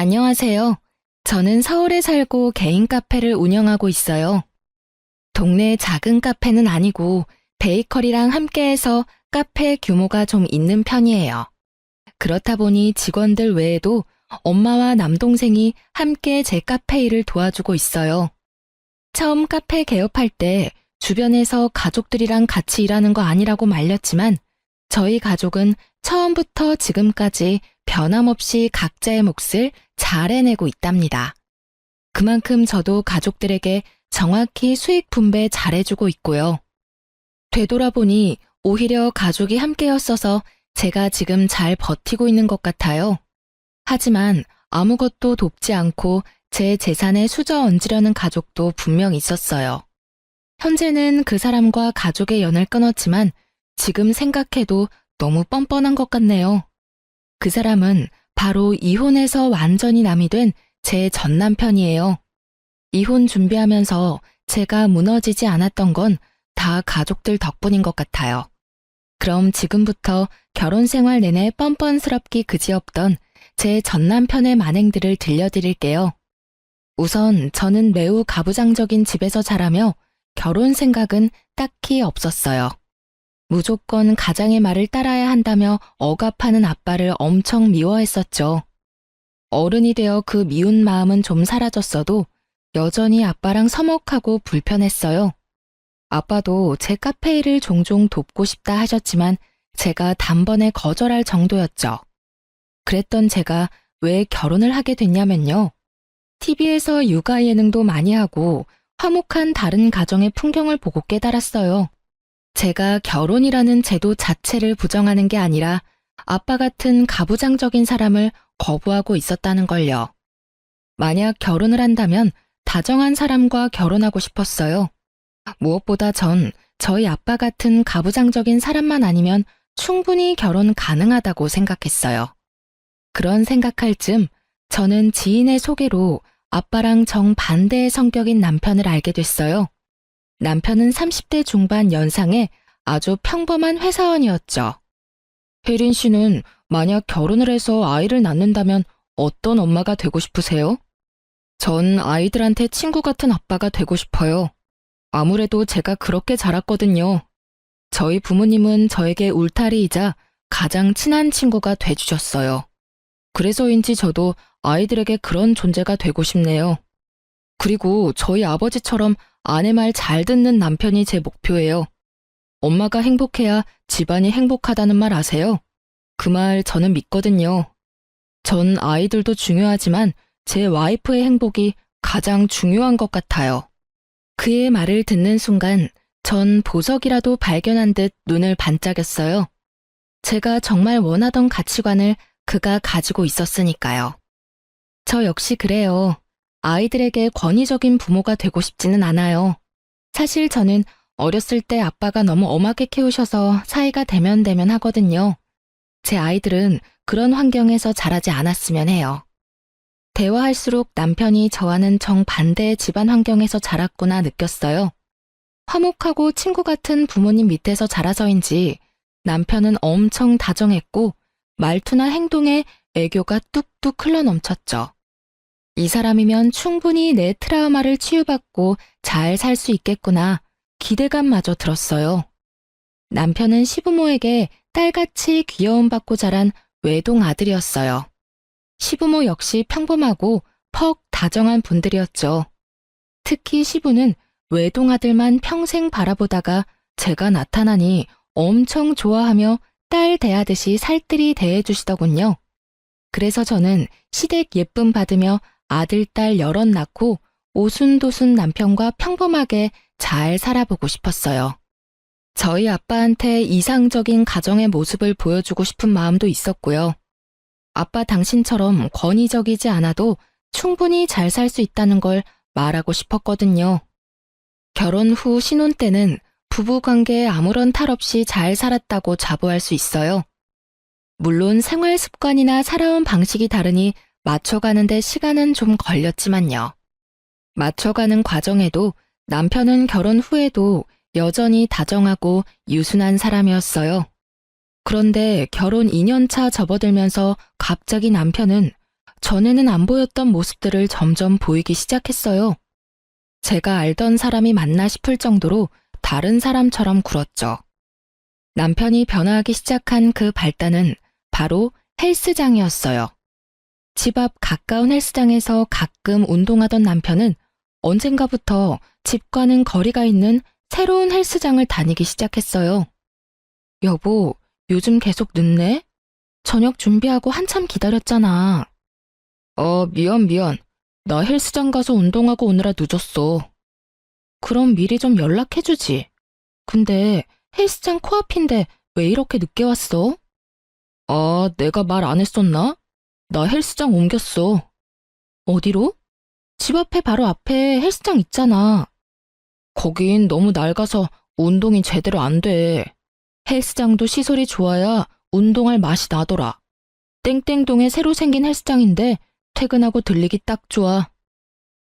안녕하세요. 저는 서울에 살고 개인 카페를 운영하고 있어요. 동네 작은 카페는 아니고 베이커리랑 함께해서 카페 규모가 좀 있는 편이에요. 그렇다 보니 직원들 외에도 엄마와 남동생이 함께 제 카페 일을 도와주고 있어요. 처음 카페 개업할 때 주변에서 가족들이랑 같이 일하는 거 아니라고 말렸지만 저희 가족은 처음부터 지금까지 변함없이 각자의 몫을 잘 해내고 있답니다. 그만큼 저도 가족들에게 정확히 수익 분배 잘해주고 있고요. 되돌아보니 오히려 가족이 함께였어서 제가 지금 잘 버티고 있는 것 같아요. 하지만 아무것도 돕지 않고 제 재산에 수저 얹으려는 가족도 분명 있었어요. 현재는 그 사람과 가족의 연을 끊었지만 지금 생각해도 너무 뻔뻔한 것 같네요. 그 사람은 바로 이혼해서 완전히 남이 된 제 전 남편이에요. 이혼 준비하면서 제가 무너지지 않았던 건 다 가족들 덕분인 것 같아요. 그럼 지금부터 결혼 생활 내내 뻔뻔스럽기 그지없던 제 전 남편의 만행들을 들려드릴게요. 우선 저는 매우 가부장적인 집에서 자라며 결혼 생각은 딱히 없었어요. 무조건 가장의 말을 따라야 한다며 억압하는 아빠를 엄청 미워했었죠. 어른이 되어 그 미운 마음은 좀 사라졌어도 여전히 아빠랑 서먹하고 불편했어요. 아빠도 제 카페 일을 종종 돕고 싶다 하셨지만 제가 단번에 거절할 정도였죠. 그랬던 제가 왜 결혼을 하게 됐냐면요. TV에서 육아 예능도 많이 하고 화목한 다른 가정의 풍경을 보고 깨달았어요. 제가 결혼이라는 제도 자체를 부정하는 게 아니라 아빠 같은 가부장적인 사람을 거부하고 있었다는 걸요. 만약 결혼을 한다면 다정한 사람과 결혼하고 싶었어요. 무엇보다 전 저희 아빠 같은 가부장적인 사람만 아니면 충분히 결혼 가능하다고 생각했어요. 그런 생각할 즈음 저는 지인의 소개로 아빠랑 정반대의 성격인 남편을 알게 됐어요. 남편은 30대 중반 연상의 아주 평범한 회사원이었죠. 혜린 씨는 만약 결혼을 해서 아이를 낳는다면 어떤 엄마가 되고 싶으세요? 전 아이들한테 친구 같은 아빠가 되고 싶어요. 아무래도 제가 그렇게 자랐거든요. 저희 부모님은 저에게 울타리이자 가장 친한 친구가 돼주셨어요. 그래서인지 저도 아이들에게 그런 존재가 되고 싶네요. 그리고 저희 아버지처럼 아내 말 잘 듣는 남편이 제 목표예요. 엄마가 행복해야 집안이 행복하다는 말 아세요? 그 말 저는 믿거든요. 전 아이들도 중요하지만 제 와이프의 행복이 가장 중요한 것 같아요. 그의 말을 듣는 순간 전 보석이라도 발견한 듯 눈을 반짝였어요. 제가 정말 원하던 가치관을 그가 가지고 있었으니까요. 저 역시 그래요. 아이들에게 권위적인 부모가 되고 싶지는 않아요. 사실 저는 어렸을 때 아빠가 너무 엄하게 키우셔서 사이가 대면대면 하거든요. 제 아이들은 그런 환경에서 자라지 않았으면 해요. 대화할수록 남편이 저와는 정반대의 집안 환경에서 자랐구나 느꼈어요. 화목하고 친구 같은 부모님 밑에서 자라서인지 남편은 엄청 다정했고 말투나 행동에 애교가 뚝뚝 흘러넘쳤죠. 이 사람이면 충분히 내 트라우마를 치유받고 잘 살 수 있겠구나 기대감마저 들었어요. 남편은 시부모에게 딸같이 귀여움받고 자란 외동 아들이었어요. 시부모 역시 평범하고 퍽 다정한 분들이었죠. 특히 시부는 외동 아들만 평생 바라보다가 제가 나타나니 엄청 좋아하며 딸 대하듯이 살뜰히 대해주시더군요. 그래서 저는 시댁 예쁨 받으며 아들, 딸 여럿 낳고 오순도순 남편과 평범하게 잘 살아보고 싶었어요. 저희 아빠한테 이상적인 가정의 모습을 보여주고 싶은 마음도 있었고요. 아빠 당신처럼 권위적이지 않아도 충분히 잘 살 수 있다는 걸 말하고 싶었거든요. 결혼 후 신혼 때는 부부관계에 아무런 탈 없이 잘 살았다고 자부할 수 있어요. 물론 생활 습관이나 살아온 방식이 다르니 맞춰가는데 시간은 좀 걸렸지만요. 맞춰가는 과정에도 남편은 결혼 후에도 여전히 다정하고 유순한 사람이었어요. 그런데 결혼 2년 차 접어들면서 갑자기 남편은 전에는 안 보였던 모습들을 점점 보이기 시작했어요. 제가 알던 사람이 맞나 싶을 정도로 다른 사람처럼 굴었죠. 남편이 변화하기 시작한 그 발단은 바로 헬스장이었어요. 집 앞 가까운 헬스장에서 가끔 운동하던 남편은 언젠가부터 집과는 거리가 있는 새로운 헬스장을 다니기 시작했어요. 여보, 요즘 계속 늦네? 저녁 준비하고 한참 기다렸잖아. 미안. 나 헬스장 가서 운동하고 오느라 늦었어. 그럼 미리 좀 연락해주지. 근데 헬스장 코앞인데 왜 이렇게 늦게 왔어? 내가 말 안 했었나? 나 헬스장 옮겼어. 어디로? 집 앞에 바로 앞에 헬스장 있잖아. 거긴 너무 낡아서 운동이 제대로 안 돼. 헬스장도 시설이 좋아야 운동할 맛이 나더라. 땡땡동에 새로 생긴 헬스장인데 퇴근하고 들리기 딱 좋아.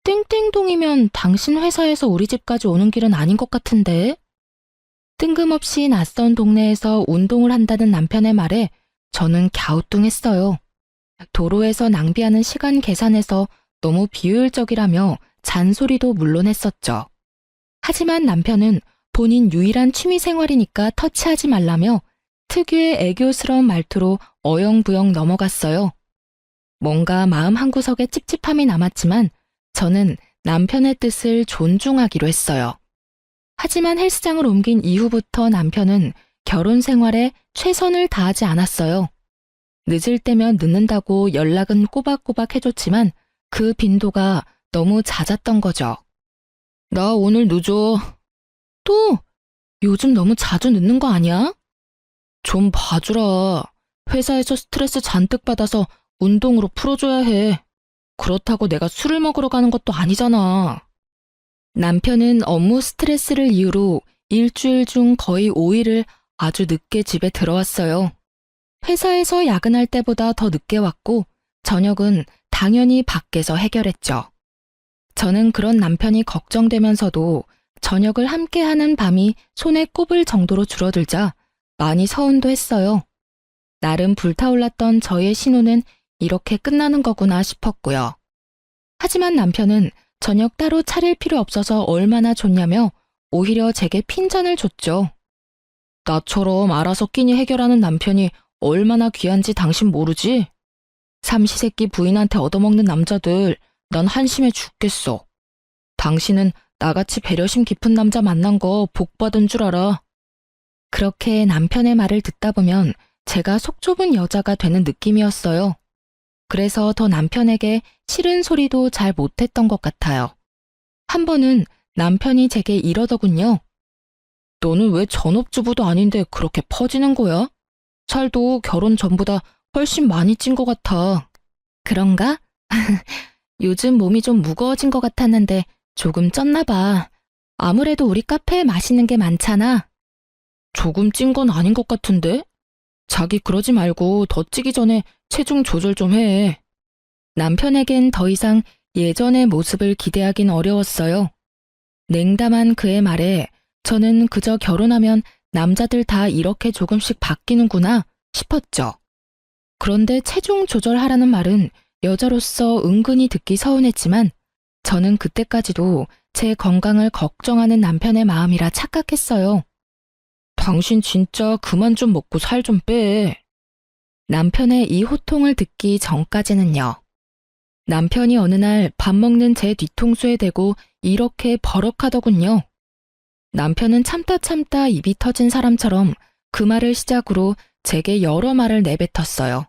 땡땡동이면 당신 회사에서 우리 집까지 오는 길은 아닌 것 같은데? 뜬금없이 낯선 동네에서 운동을 한다는 남편의 말에 저는 갸우뚱했어요. 도로에서 낭비하는 시간 계산에서 너무 비효율적이라며 잔소리도 물론 했었죠. 하지만 남편은 본인 유일한 취미 생활이니까 터치하지 말라며 특유의 애교스러운 말투로 어영부영 넘어갔어요. 뭔가 마음 한구석에 찝찝함이 남았지만 저는 남편의 뜻을 존중하기로 했어요. 하지만 헬스장을 옮긴 이후부터 남편은 결혼 생활에 최선을 다하지 않았어요. 늦을 때면 늦는다고 연락은 꼬박꼬박 해줬지만 그 빈도가 너무 잦았던 거죠. 나 오늘 늦어. 또? 요즘 너무 자주 늦는 거 아니야? 좀 봐주라. 회사에서 스트레스 잔뜩 받아서 운동으로 풀어줘야 해. 그렇다고 내가 술을 먹으러 가는 것도 아니잖아. 남편은 업무 스트레스를 이유로 일주일 중 거의 5일을 아주 늦게 집에 들어왔어요. 회사에서 야근할 때보다 더 늦게 왔고 저녁은 당연히 밖에서 해결했죠. 저는 그런 남편이 걱정되면서도 저녁을 함께하는 밤이 손에 꼽을 정도로 줄어들자 많이 서운도 했어요. 나름 불타올랐던 저의 신호는 이렇게 끝나는 거구나 싶었고요. 하지만 남편은 저녁 따로 차릴 필요 없어서 얼마나 좋냐며 오히려 제게 핀잔을 줬죠. 나처럼 알아서 끼니 해결하는 남편이 얼마나 귀한지 당신 모르지? 삼시세끼 부인한테 얻어먹는 남자들 난 한심해 죽겠어. 당신은 나같이 배려심 깊은 남자 만난 거 복 받은 줄 알아. 그렇게 남편의 말을 듣다 보면 제가 속 좁은 여자가 되는 느낌이었어요. 그래서 더 남편에게 싫은 소리도 잘 못했던 것 같아요. 한 번은 남편이 제게 이러더군요. 너는 왜 전업주부도 아닌데 그렇게 퍼지는 거야? 살도 결혼 전보다 훨씬 많이 찐 것 같아. 그런가? 요즘 몸이 좀 무거워진 것 같았는데 조금 쪘나 봐. 아무래도 우리 카페에 맛있는 게 많잖아. 조금 찐 건 아닌 것 같은데? 자기 그러지 말고 더 찌기 전에 체중 조절 좀 해. 남편에겐 더 이상 예전의 모습을 기대하긴 어려웠어요. 냉담한 그의 말에 저는 그저 결혼하면 남자들 다 이렇게 조금씩 바뀌는구나 싶었죠. 그런데 체중 조절하라는 말은 여자로서 은근히 듣기 서운했지만 저는 그때까지도 제 건강을 걱정하는 남편의 마음이라 착각했어요. 당신 진짜 그만 좀 먹고 살 좀 빼. 남편의 이 호통을 듣기 전까지는요. 남편이 어느 날 밥 먹는 제 뒤통수에 대고 이렇게 버럭하더군요. 남편은 참다 입이 터진 사람처럼 그 말을 시작으로 제게 여러 말을 내뱉었어요.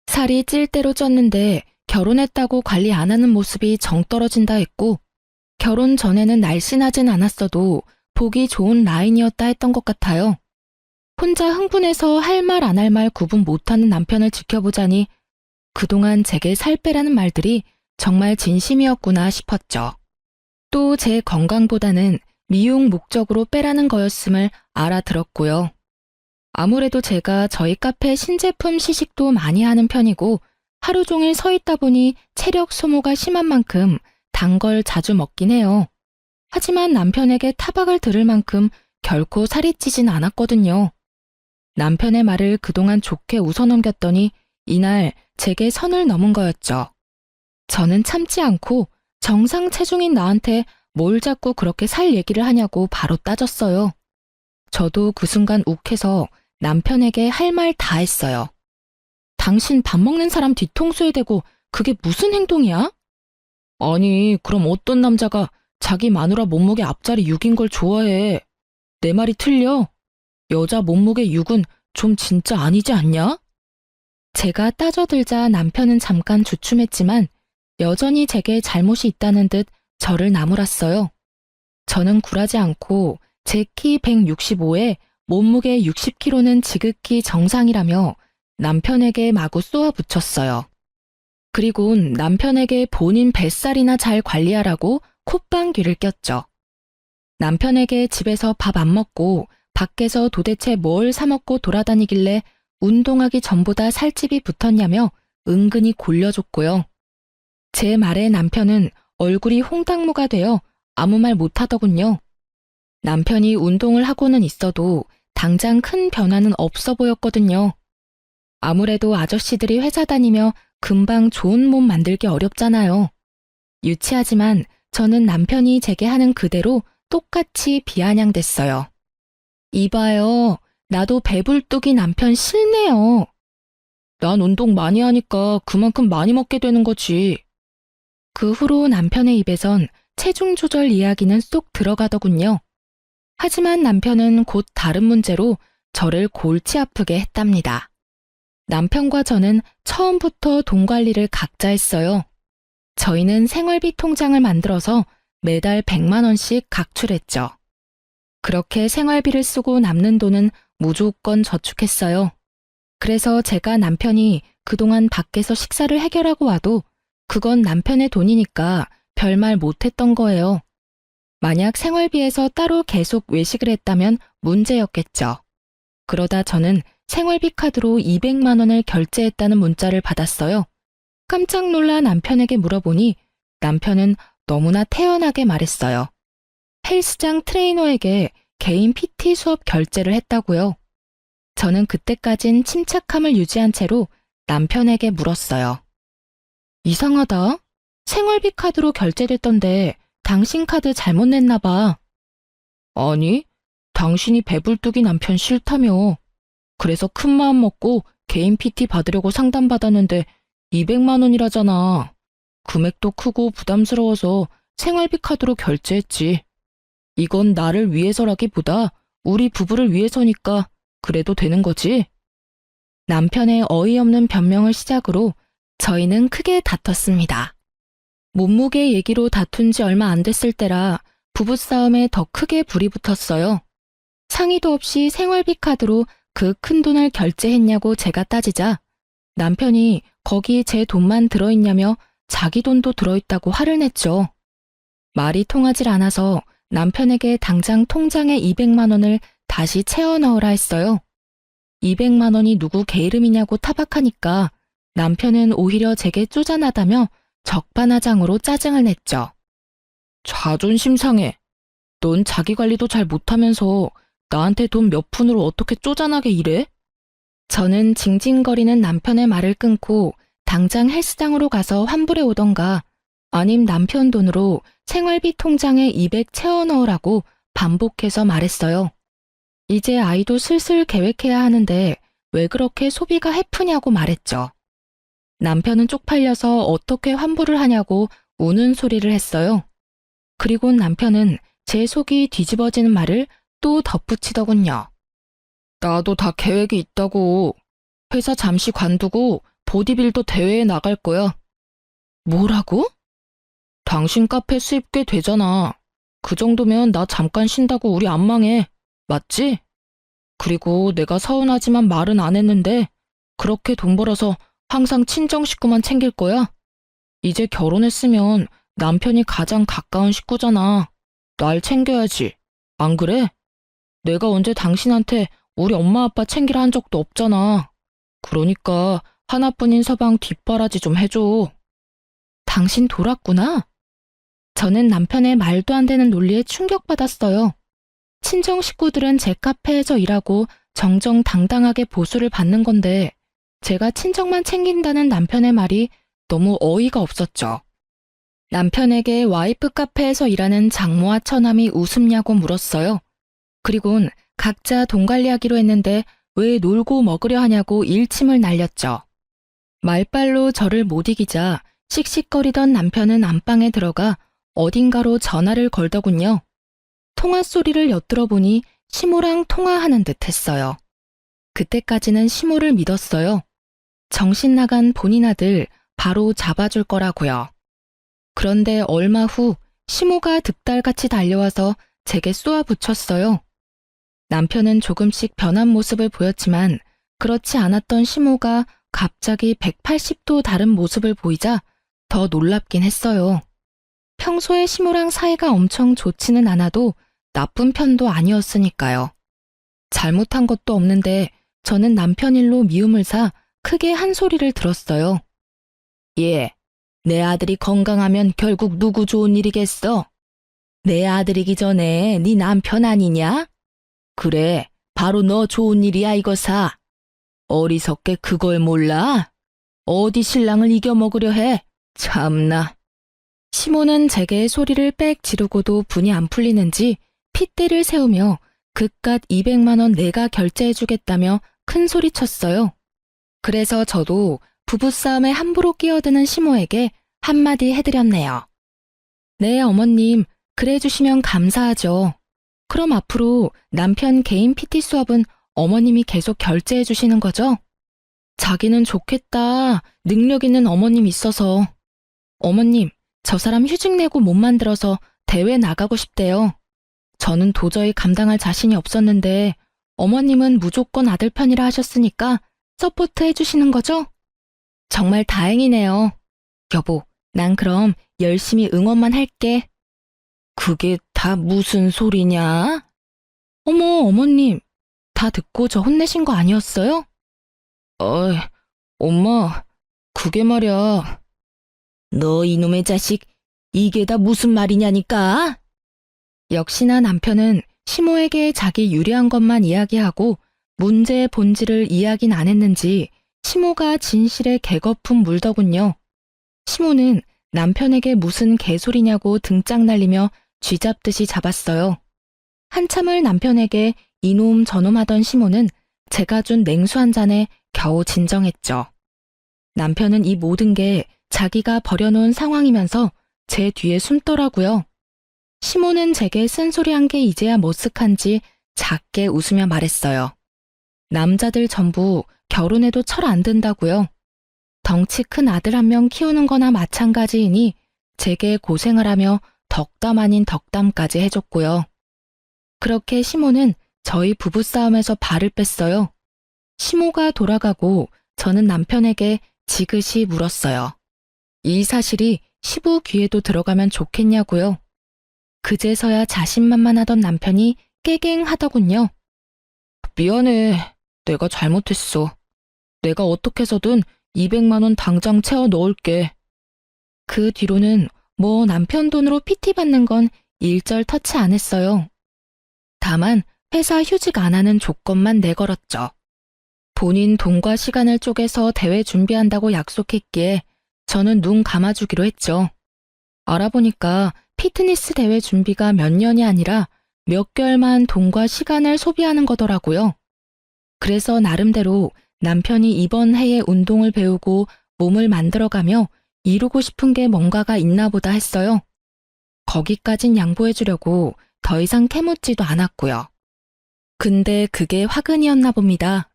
살이 찔 대로 쪘는데 결혼했다고 관리 안 하는 모습이 정 떨어진다 했고 결혼 전에는 날씬하진 않았어도 보기 좋은 라인이었다 했던 것 같아요. 혼자 흥분해서 할 말 안 할 말 구분 못하는 남편을 지켜보자니 그동안 제게 살 빼라는 말들이 정말 진심이었구나 싶었죠. 또 제 건강보다는 미용 목적으로 빼라는 거였음을 알아들었고요. 아무래도 제가 저희 카페 신제품 시식도 많이 하는 편이고 하루 종일 서 있다 보니 체력 소모가 심한 만큼 단 걸 자주 먹긴 해요. 하지만 남편에게 타박을 들을 만큼 결코 살이 찌진 않았거든요. 남편의 말을 그동안 좋게 웃어넘겼더니 이날 제게 선을 넘은 거였죠. 저는 참지 않고 정상 체중인 나한테 뭘 자꾸 그렇게 살 얘기를 하냐고 바로 따졌어요. 저도 그 순간 욱해서 남편에게 할 말 다 했어요. 당신 밥 먹는 사람 뒤통수에 대고 그게 무슨 행동이야? 아니, 그럼 어떤 남자가 자기 마누라 몸무게 앞자리 6인 걸 좋아해? 내 말이 틀려? 여자 몸무게 6은 좀 진짜 아니지 않냐? 제가 따져들자 남편은 잠깐 주춤했지만 여전히 제게 잘못이 있다는 듯 저를 나무랐어요. 저는 굴하지 않고 제 키 165에 몸무게 60kg는 지극히 정상이라며 남편에게 마구 쏘아붙였어요. 그리곤 남편에게 본인 뱃살이나 잘 관리하라고 콧방귀를 꼈죠. 남편에게 집에서 밥 안 먹고 밖에서 도대체 뭘 사 먹고 돌아다니길래 운동하기 전보다 살집이 붙었냐며 은근히 골려줬고요. 제 말에 남편은 얼굴이 홍당무가 되어 아무 말 못하더군요. 남편이 운동을 하고는 있어도 당장 큰 변화는 없어 보였거든요. 아무래도 아저씨들이 회사 다니며 금방 좋은 몸 만들기 어렵잖아요. 유치하지만 저는 남편이 제게 하는 그대로 똑같이 비아냥댔어요. 이봐요, 나도 배불뚝이 남편 싫네요. 난 운동 많이 하니까 그만큼 많이 먹게 되는 거지. 그 후로 남편의 입에선 체중 조절 이야기는 쏙 들어가더군요. 하지만 남편은 곧 다른 문제로 저를 골치 아프게 했답니다. 남편과 저는 처음부터 돈 관리를 각자 했어요. 저희는 생활비 통장을 만들어서 매달 100만 원씩 각출했죠. 그렇게 생활비를 쓰고 남는 돈은 무조건 저축했어요. 그래서 제가 남편이 그동안 밖에서 식사를 해결하고 와도 그건 남편의 돈이니까 별말 못했던 거예요. 만약 생활비에서 따로 계속 외식을 했다면 문제였겠죠. 그러다 저는 생활비 카드로 200만 원을 결제했다는 문자를 받았어요. 깜짝 놀라 남편에게 물어보니 남편은 너무나 태연하게 말했어요. 헬스장 트레이너에게 개인 PT 수업 결제를 했다고요. 저는 그때까진 침착함을 유지한 채로 남편에게 물었어요. 이상하다. 생활비 카드로 결제됐던데 당신 카드 잘못 냈나 봐. 아니, 당신이 배불뚝이 남편 싫다며. 그래서 큰 마음 먹고 개인 PT 받으려고 상담받았는데 200만 원이라잖아. 금액도 크고 부담스러워서 생활비 카드로 결제했지. 이건 나를 위해서라기보다 우리 부부를 위해서니까 그래도 되는 거지. 남편의 어이없는 변명을 시작으로 저희는 크게 다퉜습니다. 몸무게 얘기로 다툰 지 얼마 안 됐을 때라 부부싸움에 더 크게 불이 붙었어요. 상의도 없이 생활비 카드로 그 큰 돈을 결제했냐고 제가 따지자 남편이 거기 제 돈만 들어있냐며 자기 돈도 들어있다고 화를 냈죠. 말이 통하질 않아서 남편에게 당장 통장에 200만 원을 다시 채워 넣으라 했어요. 200만 원이 누구 개 이름이냐고 타박하니까 남편은 오히려 제게 쪼잔하다며 적반하장으로 짜증을 냈죠. 자존심 상해. 넌 자기 관리도 잘 못하면서 나한테 돈 몇 푼으로 어떻게 쪼잔하게 일해? 저는 징징거리는 남편의 말을 끊고 당장 헬스장으로 가서 환불해 오던가 아님 남편 돈으로 생활비 통장에 200 채워 넣으라고 반복해서 말했어요. 이제 아이도 슬슬 계획해야 하는데 왜 그렇게 소비가 해프냐고 말했죠. 남편은 쪽팔려서 어떻게 환불을 하냐고 우는 소리를 했어요. 그리고 남편은 제 속이 뒤집어지는 말을 또 덧붙이더군요. 나도 다 계획이 있다고. 회사 잠시 관두고 보디빌더 대회에 나갈 거야. 뭐라고? 당신 카페 수입 꽤 되잖아. 그 정도면 나 잠깐 쉰다고 우리 안 망해. 맞지? 그리고 내가 서운하지만 말은 안 했는데 그렇게 돈 벌어서 항상 친정 식구만 챙길 거야? 이제 결혼했으면 남편이 가장 가까운 식구잖아. 날 챙겨야지. 안 그래? 내가 언제 당신한테 우리 엄마 아빠 챙기라 한 적도 없잖아. 그러니까 하나뿐인 서방 뒷바라지 좀 해줘. 당신 돌았구나? 저는 남편의 말도 안 되는 논리에 충격받았어요. 친정 식구들은 제 카페에서 일하고 정정당당하게 보수를 받는 건데 제가 친정만 챙긴다는 남편의 말이 너무 어이가 없었죠. 남편에게 와이프 카페에서 일하는 장모와 처남이 우습냐고 물었어요. 그리곤 각자 돈 관리하기로 했는데 왜 놀고 먹으려 하냐고 일침을 날렸죠. 말빨로 저를 못 이기자 씩씩거리던 남편은 안방에 들어가 어딘가로 전화를 걸더군요. 통화 소리를 엿들어보니 시모랑 통화하는 듯 했어요. 그때까지는 시모를 믿었어요. 정신 나간 본인 아들 바로 잡아줄 거라고요. 그런데 얼마 후 시모가 득달같이 달려와서 제게 쏘아붙였어요. 남편은 조금씩 변한 모습을 보였지만 그렇지 않았던 시모가 갑자기 180도 다른 모습을 보이자 더 놀랍긴 했어요. 평소에 시모랑 사이가 엄청 좋지는 않아도 나쁜 편도 아니었으니까요. 잘못한 것도 없는데 저는 남편 일로 미움을 사 크게 한 소리를 들었어요. 예, 내 아들이 건강하면 결국 누구 좋은 일이겠어? 내 아들이기 전에 네 남편 아니냐? 그래, 바로 너 좋은 일이야 이거사. 어리석게 그걸 몰라? 어디 신랑을 이겨먹으려 해? 참나. 시모는 제게 소리를 빽 지르고도 분이 안 풀리는지 핏대를 세우며 그깟 200만 원 내가 결제해주겠다며 큰 소리 쳤어요. 그래서 저도 부부싸움에 함부로 끼어드는 시모에게 한마디 해드렸네요. 네, 어머님, 그래 주시면 감사하죠. 그럼 앞으로 남편 개인 PT 수업은 어머님이 계속 결제해 주시는 거죠? 자기는 좋겠다. 능력 있는 어머님 있어서. 어머님, 저 사람 휴직 내고 못 만들어서 대회 나가고 싶대요. 저는 도저히 감당할 자신이 없었는데 어머님은 무조건 아들 편이라 하셨으니까 서포트 해주시는 거죠? 정말 다행이네요. 여보, 난 그럼 열심히 응원만 할게. 그게 다 무슨 소리냐? 어머, 어머님, 다 듣고 저 혼내신 거 아니었어요? 어이, 엄마, 그게 말이야. 너 이놈의 자식, 이게 다 무슨 말이냐니까? 역시나 남편은 시모에게 자기 유리한 것만 이야기하고 문제의 본질을 이야기는 안 했는지 시모가 진실에 개거품 물더군요. 시모는 남편에게 무슨 개소리냐고 등짝 날리며 쥐잡듯이 잡았어요. 한참을 남편에게 이놈 저놈 하던 시모는 제가 준 냉수 한 잔에 겨우 진정했죠. 남편은 이 모든 게 자기가 버려놓은 상황이면서 제 뒤에 숨더라고요. 시모는 제게 쓴소리한 게 이제야 머쓱한지 작게 웃으며 말했어요. 남자들 전부 결혼해도 철 안 든다고요. 덩치 큰 아들 한 명 키우는 거나 마찬가지이니 제게 고생을 하며 덕담 아닌 덕담까지 해줬고요. 그렇게 시모는 저희 부부싸움에서 발을 뺐어요. 시모가 돌아가고 저는 남편에게 지그시 물었어요. 이 사실이 시부 귀에도 들어가면 좋겠냐고요. 그제서야 자신만만하던 남편이 깨갱하더군요. 미안해. 내가 잘못했어. 내가 어떻게 해서든 200만 원 당장 채워 넣을게. 그 뒤로는 뭐 남편 돈으로 PT 받는 건 일절 터치 안 했어요. 다만 회사 휴직 안 하는 조건만 내걸었죠. 본인 돈과 시간을 쪼개서 대회 준비한다고 약속했기에 저는 눈 감아주기로 했죠. 알아보니까 피트니스 대회 준비가 몇 년이 아니라 몇 개월만 돈과 시간을 소비하는 거더라고요. 그래서 나름대로 남편이 이번 해에 운동을 배우고 몸을 만들어가며 이루고 싶은 게 뭔가가 있나 보다 했어요. 거기까진 양보해주려고 더 이상 캐묻지도 않았고요. 근데 그게 화근이었나 봅니다.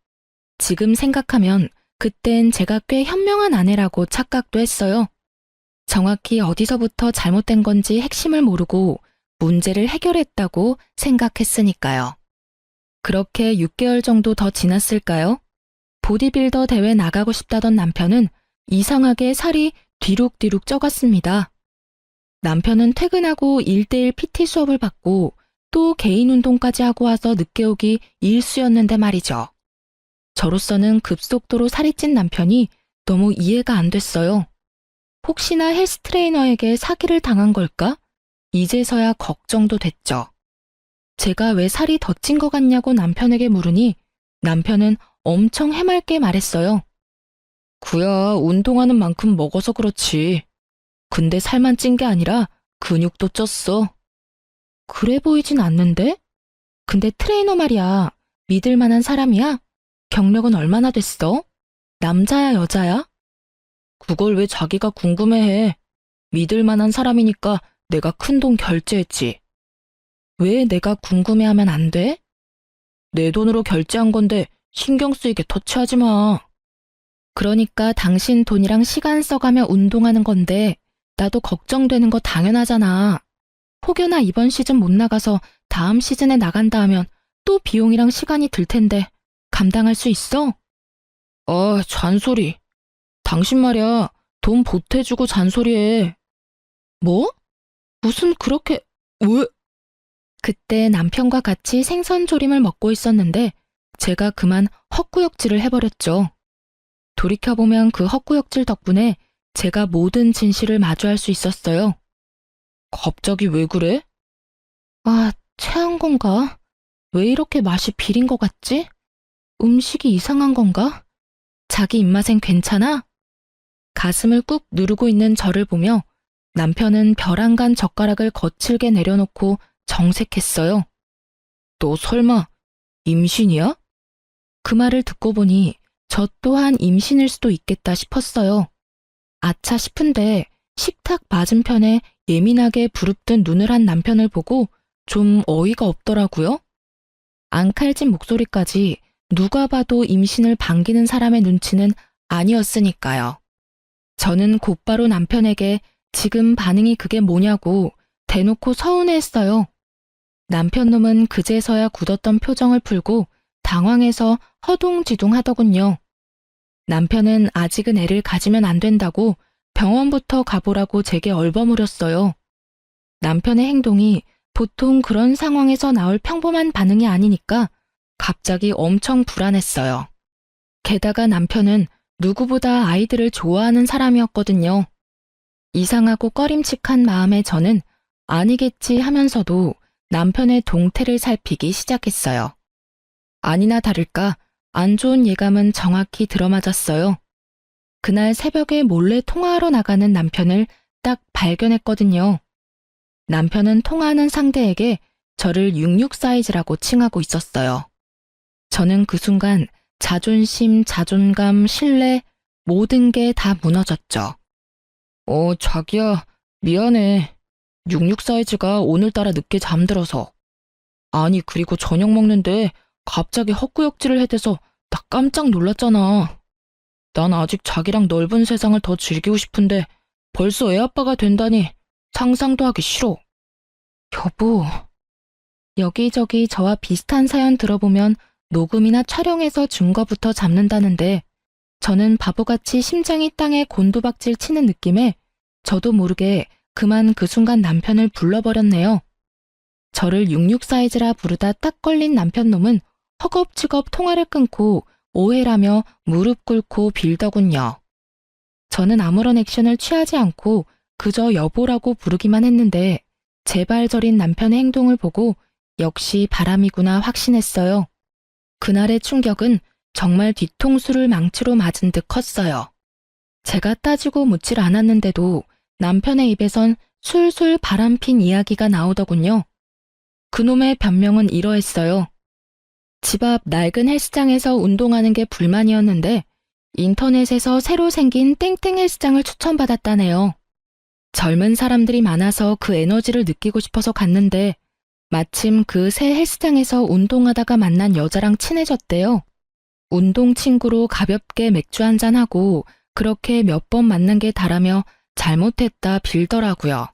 지금 생각하면 그땐 제가 꽤 현명한 아내라고 착각도 했어요. 정확히 어디서부터 잘못된 건지 핵심을 모르고 문제를 해결했다고 생각했으니까요. 그렇게 6개월 정도 더 지났을까요? 보디빌더 대회 나가고 싶다던 남편은 이상하게 살이 뒤룩뒤룩 쪄갔습니다. 남편은 퇴근하고 1:1 PT 수업을 받고 또 개인 운동까지 하고 와서 늦게 오기 일쑤였는데 말이죠. 저로서는 급속도로 살이 찐 남편이 너무 이해가 안 됐어요. 혹시나 헬스 트레이너에게 사기를 당한 걸까? 이제서야 걱정도 됐죠. 제가 왜 살이 더 찐 것 같냐고 남편에게 물으니 남편은 엄청 해맑게 말했어요. 구야, 운동하는 만큼 먹어서 그렇지. 근데 살만 찐 게 아니라 근육도 쪘어. 그래 보이진 않는데? 근데 트레이너 말이야. 믿을 만한 사람이야? 경력은 얼마나 됐어? 남자야, 여자야? 그걸 왜 자기가 궁금해해? 믿을 만한 사람이니까 내가 큰돈 결제했지. 왜 내가 궁금해하면 안 돼? 내 돈으로 결제한 건데 신경 쓰이게 터치하지 마. 그러니까 당신 돈이랑 시간 써가며 운동하는 건데 나도 걱정되는 거 당연하잖아. 혹여나 이번 시즌 못 나가서 다음 시즌에 나간다 하면 또 비용이랑 시간이 들 텐데 감당할 수 있어? 잔소리. 당신 말이야. 돈 보태주고 잔소리해. 뭐? 무슨 그렇게... 왜? 그때 남편과 같이 생선조림을 먹고 있었는데 제가 그만 헛구역질을 해버렸죠. 돌이켜보면 그 헛구역질 덕분에 제가 모든 진실을 마주할 수 있었어요. 갑자기 왜 그래? 체한 건가? 왜 이렇게 맛이 비린 것 같지? 음식이 이상한 건가? 자기 입맛엔 괜찮아? 가슴을 꾹 누르고 있는 저를 보며 남편은 벼랑간 젓가락을 거칠게 내려놓고 정색했어요. 너 설마 임신이야? 그 말을 듣고 보니 저 또한 임신일 수도 있겠다 싶었어요. 아차 싶은데 식탁 맞은편에 예민하게 부릅뜬 눈을 한 남편을 보고 좀 어이가 없더라고요. 앙칼진 목소리까지 누가 봐도 임신을 반기는 사람의 눈치는 아니었으니까요. 저는 곧바로 남편에게 지금 반응이 그게 뭐냐고 대놓고 서운해했어요. 남편 놈은 그제서야 굳었던 표정을 풀고 당황해서 허둥지둥 하더군요. 남편은 아직은 애를 가지면 안 된다고 병원부터 가보라고 제게 얼버무렸어요. 남편의 행동이 보통 그런 상황에서 나올 평범한 반응이 아니니까 갑자기 엄청 불안했어요. 게다가 남편은 누구보다 아이들을 좋아하는 사람이었거든요. 이상하고 꺼림칙한 마음에 저는 아니겠지 하면서도 남편의 동태를 살피기 시작했어요. 아니나 다를까 안 좋은 예감은 정확히 들어맞았어요. 그날 새벽에 몰래 통화하러 나가는 남편을 딱 발견했거든요. 남편은 통화하는 상대에게 저를 66 사이즈라고 칭하고 있었어요. 저는 그 순간 자존심, 자존감, 신뢰 모든 게 다 무너졌죠. 자기야, 미안해. 66 사이즈가 오늘따라 늦게 잠들어서. 아니, 그리고 저녁 먹는데 갑자기 헛구역질을 해대서 나 깜짝 놀랐잖아. 난 아직 자기랑 넓은 세상을 더 즐기고 싶은데 벌써 애 아빠가 된다니 상상도 하기 싫어. 여보, 여기저기 저와 비슷한 사연 들어보면 녹음이나 촬영해서 증거부터 잡는다는데 저는 바보같이 심장이 땅에 곤두박질 치는 느낌에 저도 모르게 그만 그 순간 남편을 불러버렸네요. 저를 66 사이즈라 부르다 딱 걸린 남편놈은 허겁지겁 통화를 끊고 오해라며 무릎 꿇고 빌더군요. 저는 아무런 액션을 취하지 않고 그저 여보라고 부르기만 했는데 제발 저린 남편의 행동을 보고 역시 바람이구나 확신했어요. 그날의 충격은 정말 뒤통수를 망치로 맞은 듯 컸어요. 제가 따지고 묻질 않았는데도 남편의 입에선 술술 바람핀 이야기가 나오더군요. 그놈의 변명은 이러했어요. 집 앞 낡은 헬스장에서 운동하는 게 불만이었는데 인터넷에서 새로 생긴 땡땡 헬스장을 추천받았다네요. 젊은 사람들이 많아서 그 에너지를 느끼고 싶어서 갔는데 마침 그 새 헬스장에서 운동하다가 만난 여자랑 친해졌대요. 운동 친구로 가볍게 맥주 한잔하고 그렇게 몇 번 만난 게 다라며 잘못했다 빌더라고요.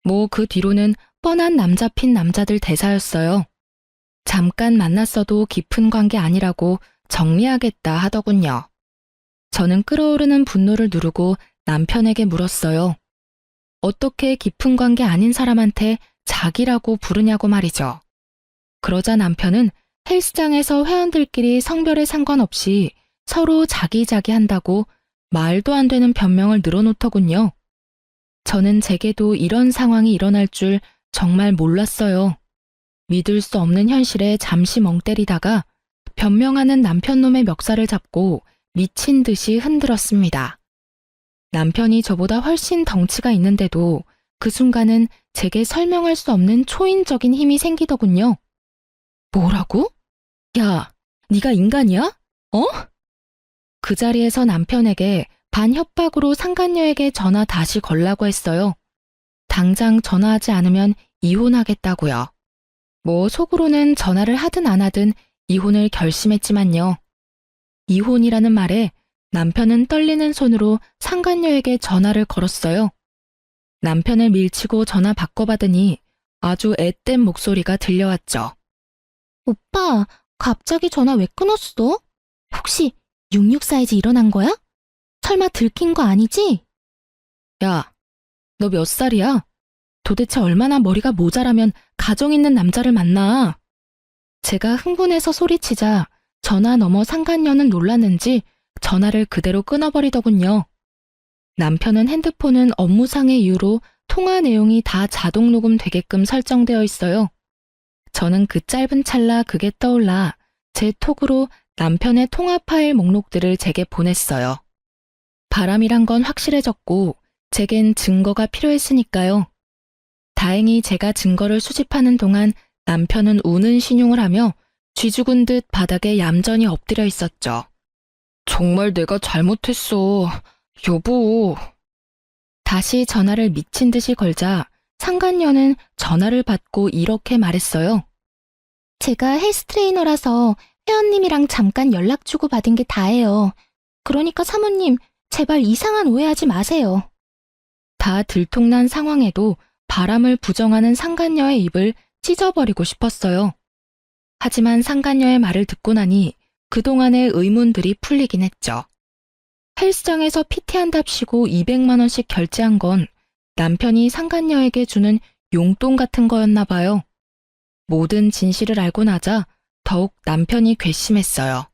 뭐 그 뒤로는 뻔한 남잡힌 남자들 대사였어요. 잠깐 만났어도 깊은 관계 아니라고 정리하겠다 하더군요. 저는 끓어오르는 분노를 누르고 남편에게 물었어요. 어떻게 깊은 관계 아닌 사람한테 자기라고 부르냐고 말이죠. 그러자 남편은 헬스장에서 회원들끼리 성별에 상관없이 서로 자기자기 한다고 말도 안 되는 변명을 늘어놓더군요. 저는 제게도 이런 상황이 일어날 줄 정말 몰랐어요. 믿을 수 없는 현실에 잠시 멍 때리다가 변명하는 남편놈의 멱살을 잡고 미친 듯이 흔들었습니다. 남편이 저보다 훨씬 덩치가 있는데도 그 순간은 제게 설명할 수 없는 초인적인 힘이 생기더군요. 뭐라고? 야, 네가 인간이야? 어? 그 자리에서 남편에게 반협박으로 상간녀에게 전화 다시 걸라고 했어요. 당장 전화하지 않으면 이혼하겠다고요. 뭐 속으로는 전화를 하든 안 하든 이혼을 결심했지만요. 이혼이라는 말에 남편은 떨리는 손으로 상간녀에게 전화를 걸었어요. 남편을 밀치고 전화 바꿔받으니 아주 앳된 목소리가 들려왔죠. 오빠, 갑자기 전화 왜 끊었어? 혹시 66 사이즈 일어난 거야? 설마 들킨 거 아니지? 야, 너 몇 살이야? 도대체 얼마나 머리가 모자라면 가정 있는 남자를 만나? 제가 흥분해서 소리치자 전화 너머 상간녀는 놀랐는지 전화를 그대로 끊어버리더군요. 남편은 핸드폰은 업무상의 이유로 통화 내용이 다 자동 녹음되게끔 설정되어 있어요. 저는 그 짧은 찰나 그게 떠올라 제 톡으로 남편의 통화 파일 목록들을 제게 보냈어요. 바람이란 건 확실해졌고 제겐 증거가 필요했으니까요. 다행히 제가 증거를 수집하는 동안 남편은 우는 신용을 하며 쥐죽은 듯 바닥에 얌전히 엎드려 있었죠. 정말 내가 잘못했어. 여보. 다시 전화를 미친 듯이 걸자 상간녀는 전화를 받고 이렇게 말했어요. 제가 헬스 트레이너라서 회원님이랑 잠깐 연락 주고 받은 게 다예요. 그러니까 사모님, 제발 이상한 오해하지 마세요. 다 들통난 상황에도 바람을 부정하는 상간녀의 입을 찢어버리고 싶었어요. 하지만 상간녀의 말을 듣고 나니 그동안의 의문들이 풀리긴 했죠. 헬스장에서 PT한답시고 200만 원씩 결제한 건 남편이 상간녀에게 주는 용돈 같은 거였나 봐요. 모든 진실을 알고 나자 더욱 남편이 괘씸했어요.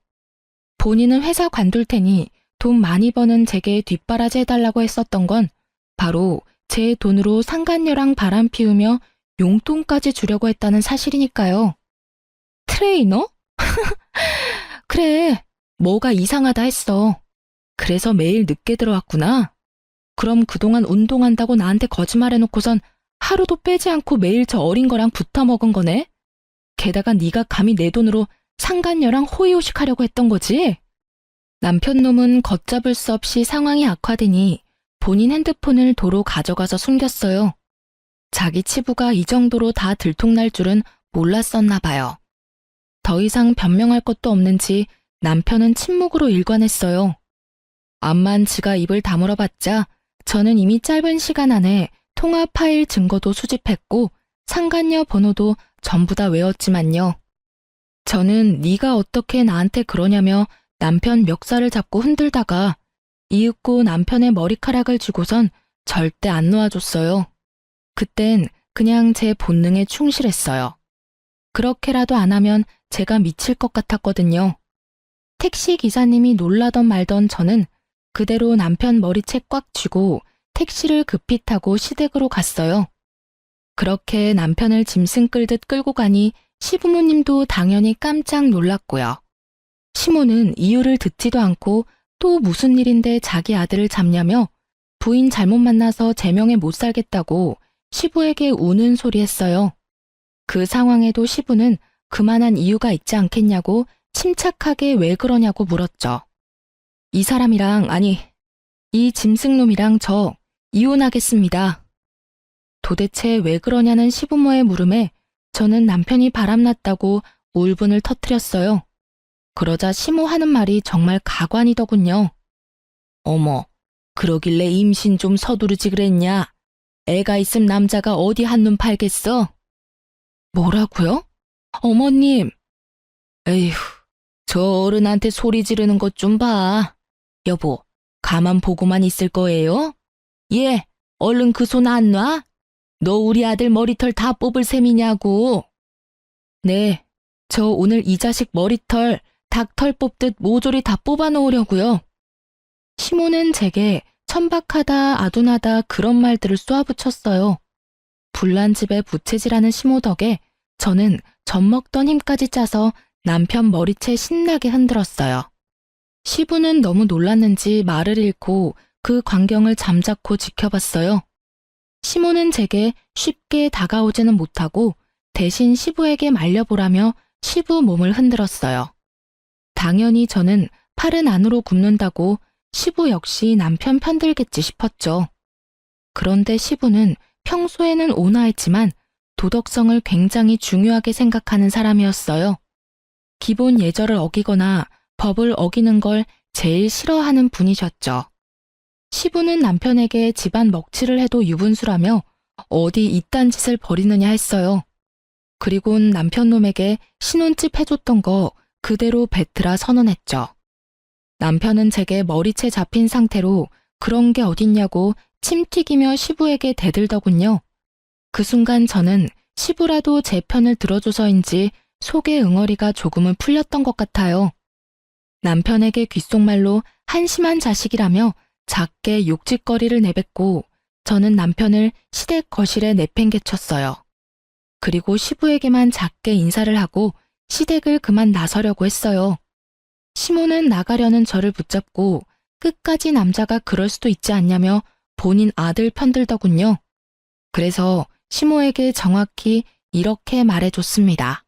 본인은 회사 관둘 테니 돈 많이 버는 제게 뒷바라지 해달라고 했었던 건 바로 제 돈으로 상간녀랑 바람 피우며 용돈까지 주려고 했다는 사실이니까요. 트레이너? 그래, 뭐가 이상하다 했어. 그래서 매일 늦게 들어왔구나. 그럼 그동안 운동한다고 나한테 거짓말해놓고선 하루도 빼지 않고 매일 저 어린 거랑 붙어 먹은 거네? 게다가 네가 감히 내 돈으로 상간녀랑 호의호식하려고 했던 거지? 남편 놈은 걷잡을 수 없이 상황이 악화되니 본인 핸드폰을 도로 가져가서 숨겼어요. 자기 치부가 이 정도로 다 들통날 줄은 몰랐었나 봐요. 더 이상 변명할 것도 없는지 남편은 침묵으로 일관했어요. 암만 지가 입을 다물어 봤자 저는 이미 짧은 시간 안에 통화 파일 증거도 수집했고 상간녀 번호도 전부 다 외웠지만요. 저는 네가 어떻게 나한테 그러냐며 남편 멱살을 잡고 흔들다가 이윽고 남편의 머리카락을 쥐고선 절대 안 놓아줬어요. 그땐 그냥 제 본능에 충실했어요. 그렇게라도 안 하면 제가 미칠 것 같았거든요. 택시 기사님이 놀라던 말던 저는 그대로 남편 머리채 꽉 쥐고 택시를 급히 타고 시댁으로 갔어요. 그렇게 남편을 짐승 끌듯 끌고 가니 시부모님도 당연히 깜짝 놀랐고요. 시모는 이유를 듣지도 않고 또 무슨 일인데 자기 아들을 잡냐며 부인 잘못 만나서 제명에 못 살겠다고 시부에게 우는 소리 했어요. 그 상황에도 시부는 그만한 이유가 있지 않겠냐고 침착하게 왜 그러냐고 물었죠. 이 사람이랑, 아니, 이 짐승놈이랑 저 이혼하겠습니다. 도대체 왜 그러냐는 시부모의 물음에 저는 남편이 바람났다고 울분을 터뜨렸어요. 그러자 시모 하는 말이 정말 가관이더군요. 어머, 그러길래 임신 좀 서두르지 그랬냐? 애가 있음 남자가 어디 한눈 팔겠어? 뭐라고요? 어머님. 에휴, 저 어른한테 소리 지르는 것 좀 봐. 여보, 가만 보고만 있을 거예요? 예, 얼른 그 손 안 놔? 너 우리 아들 머리털 다 뽑을 셈이냐고. 네, 저 오늘 이 자식 머리털, 닭털 뽑듯 모조리 다 뽑아놓으려고요. 시모는 제게 천박하다, 아둔하다 그런 말들을 쏘아붙였어요. 불난 집에 부채질하는 시모 덕에 저는 젖먹던 힘까지 짜서 남편 머리채 신나게 흔들었어요. 시부는 너무 놀랐는지 말을 잃고 그 광경을 잠자코 지켜봤어요. 시모는 제게 쉽게 다가오지는 못하고 대신 시부에게 말려보라며 시부 몸을 흔들었어요. 당연히 저는 팔은 안으로 굽는다고 시부 역시 남편 편들겠지 싶었죠. 그런데 시부는 평소에는 온화했지만 도덕성을 굉장히 중요하게 생각하는 사람이었어요. 기본 예절을 어기거나 법을 어기는 걸 제일 싫어하는 분이셨죠. 시부는 남편에게 집안 먹칠을 해도 유분수라며 어디 이딴 짓을 벌이느냐 했어요. 그리곤 남편 놈에게 신혼집 해줬던 거 그대로 뱉으라 선언했죠. 남편은 제게 머리채 잡힌 상태로 그런 게 어딨냐고 침 튀기며 시부에게 대들더군요. 그 순간 저는 시부라도 제 편을 들어줘서인지 속의 응어리가 조금은 풀렸던 것 같아요. 남편에게 귓속말로 한심한 자식이라며 작게 욕짓거리를 내뱉고 저는 남편을 시댁 거실에 내팽개쳤어요. 그리고 시부에게만 작게 인사를 하고 시댁을 그만 나서려고 했어요. 시모는 나가려는 저를 붙잡고 끝까지 남자가 그럴 수도 있지 않냐며 본인 아들 편들더군요. 그래서 시모에게 정확히 이렇게 말해줬습니다.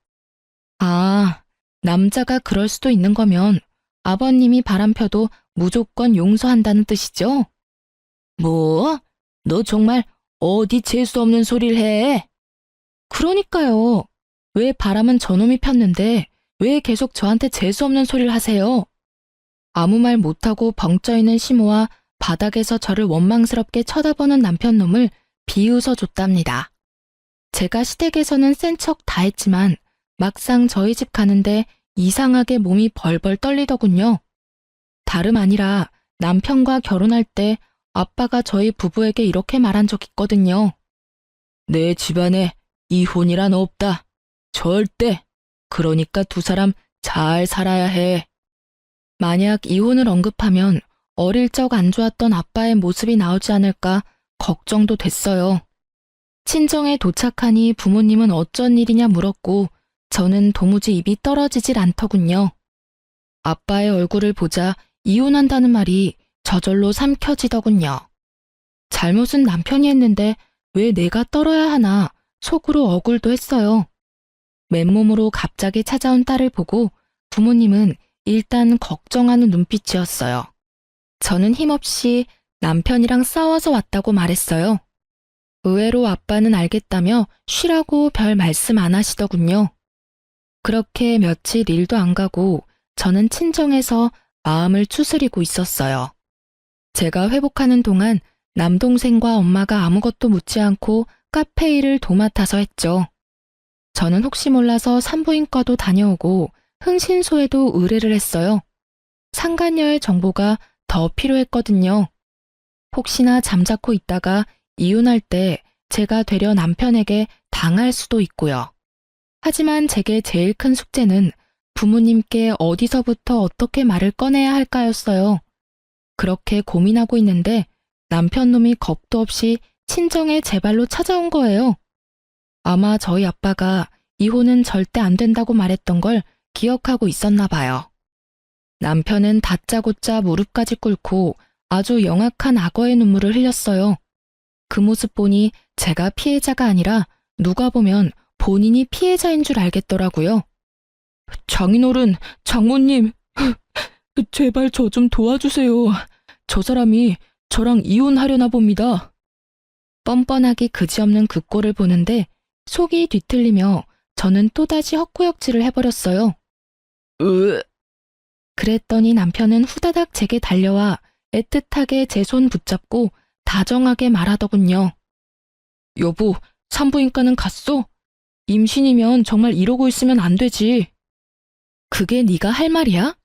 아, 남자가 그럴 수도 있는 거면 아버님이 바람펴도 무조건 용서한다는 뜻이죠? 뭐? 너 정말 어디 재수 없는 소리를 해? 그러니까요. 왜 바람은 저놈이 폈는데 왜 계속 저한테 재수 없는 소리를 하세요? 아무 말 못하고 벙쪄있는 시모와 바닥에서 저를 원망스럽게 쳐다보는 남편 놈을 비웃어 줬답니다. 제가 시댁에서는 센 척 다 했지만 막상 저희 집 가는데 이상하게 몸이 벌벌 떨리더군요. 다름 아니라 남편과 결혼할 때 아빠가 저희 부부에게 이렇게 말한 적 있거든요. 내 집안에 이혼이란 없다. 절대. 그러니까 두 사람 잘 살아야 해. 만약 이혼을 언급하면 어릴 적 안 좋았던 아빠의 모습이 나오지 않을까 걱정도 됐어요. 친정에 도착하니 부모님은 어쩐 일이냐 물었고 저는 도무지 입이 떨어지질 않더군요. 아빠의 얼굴을 보자 이혼한다는 말이 저절로 삼켜지더군요. 잘못은 남편이 했는데 왜 내가 떨어야 하나 속으로 억울도 했어요. 맨몸으로 갑자기 찾아온 딸을 보고 부모님은 일단 걱정하는 눈빛이었어요. 저는 힘없이 남편이랑 싸워서 왔다고 말했어요. 의외로 아빠는 알겠다며 쉬라고 별 말씀 안 하시더군요. 그렇게 며칠 일도 안 가고 저는 친정에서 마음을 추스리고 있었어요. 제가 회복하는 동안 남동생과 엄마가 아무것도 묻지 않고 카페 일을 도맡아서 했죠. 저는 혹시 몰라서 산부인과도 다녀오고 흥신소에도 의뢰를 했어요. 상간녀의 정보가 더 필요했거든요. 혹시나 잠자코 있다가 이혼할 때 제가 되려 남편에게 당할 수도 있고요. 하지만 제게 제일 큰 숙제는 부모님께 어디서부터 어떻게 말을 꺼내야 할까였어요. 그렇게 고민하고 있는데 남편 놈이 겁도 없이 친정에 제 발로 찾아온 거예요. 아마 저희 아빠가 이혼은 절대 안 된다고 말했던 걸 기억하고 있었나 봐요. 남편은 다짜고짜 무릎까지 꿇고 아주 영악한 악어의 눈물을 흘렸어요. 그 모습 보니 제가 피해자가 아니라 누가 보면 본인이 피해자인 줄 알겠더라고요. 장인어른, 장모님, 제발 저 좀 도와주세요. 저 사람이 저랑 이혼하려나 봅니다. 뻔뻔하기 그지없는 그 꼴을 보는데 속이 뒤틀리며 저는 또다시 헛구역질을 해버렸어요. 그랬더니 남편은 후다닥 제게 달려와 애틋하게 제 손 붙잡고 다정하게 말하더군요. 여보, 산부인과는 갔어? 임신이면 정말 이러고 있으면 안 되지. 그게 네가 할 말이야?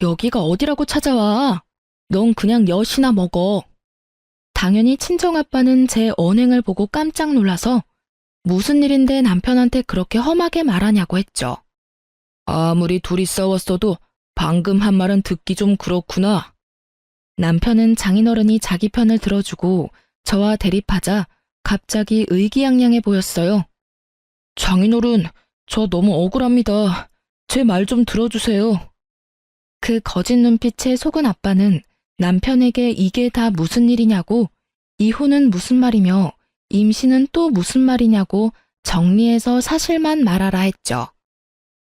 여기가 어디라고 찾아와. 넌 그냥 엿이나 먹어. 당연히 친정아빠는 제 언행을 보고 깜짝 놀라서 무슨 일인데 남편한테 그렇게 험하게 말하냐고 했죠. 아무리 둘이 싸웠어도 방금 한 말은 듣기 좀 그렇구나. 남편은 장인어른이 자기 편을 들어주고 저와 대립하자 갑자기 의기양양해 보였어요. 장인어른, 저 너무 억울합니다. 제 말 좀 들어주세요. 그 거짓 눈빛에 속은 아빠는 남편에게 이게 다 무슨 일이냐고, 이혼은 무슨 말이며 임신은 또 무슨 말이냐고 정리해서 사실만 말하라 했죠.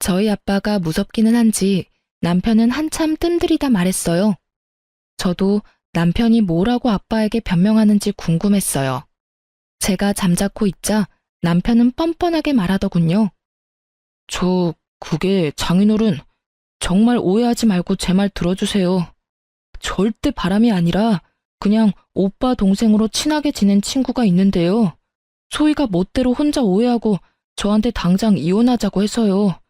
저희 아빠가 무섭기는 한지 남편은 한참 뜸들이다 말했어요. 저도 남편이 뭐라고 아빠에게 변명하는지 궁금했어요. 제가 잠자코 있자 남편은 뻔뻔하게 말하더군요. 그게 장인어른, 정말 오해하지 말고 제 말 들어주세요. 절대 바람이 아니라 그냥 오빠 동생으로 친하게 지낸 친구가 있는데요. 소희가 멋대로 혼자 오해하고 저한테 당장 이혼하자고 해서요.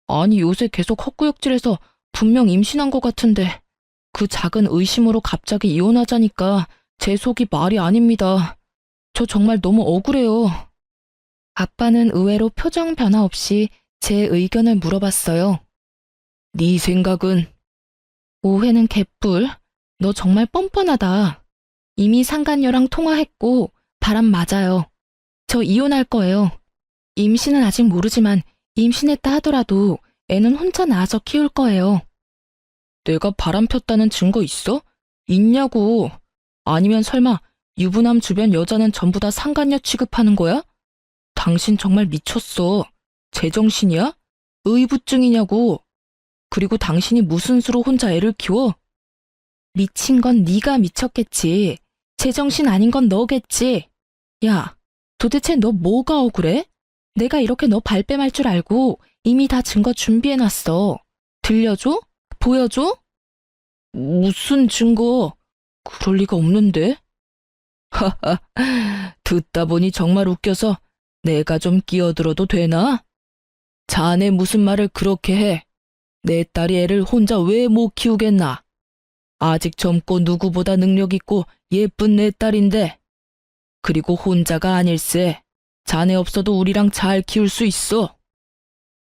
아니 요새 계속 헛구역질해서 분명 임신한 것 같은데 그 작은 의심으로 갑자기 이혼하자니까 제 속이 말이 아닙니다. 저 정말 너무 억울해요. 아빠는 의외로 표정 변화 없이 제 의견을 물어봤어요. 네 생각은? 오해는 개뿔. 너 정말 뻔뻔하다. 이미 상간녀랑 통화했고 바람 맞아요. 저 이혼할 거예요. 임신은 아직 모르지만 임신했다 하더라도 애는 혼자 낳아서 키울 거예요. 내가 바람 폈다는 증거 있어? 있냐고. 아니면 설마 유부남 주변 여자는 전부 다 상간녀 취급하는 거야? 당신 정말 미쳤어. 제정신이야? 의부증이냐고. 그리고 당신이 무슨 수로 혼자 애를 키워? 미친 건 네가 미쳤겠지. 제정신 아닌 건 너겠지. 야, 도대체 너 뭐가 억울해? 내가 이렇게 너 발뺌할 줄 알고 이미 다 증거 준비해놨어. 들려줘? 보여줘? 무슨 증거? 그럴 리가 없는데? 하하, 듣다 보니 정말 웃겨서 내가 좀 끼어들어도 되나? 자네 무슨 말을 그렇게 해? 내 딸이 애를 혼자 왜 못 키우겠나? 아직 젊고 누구보다 능력 있고 예쁜 내 딸인데. 그리고 혼자가 아닐세. 자네 없어도 우리랑 잘 키울 수 있어.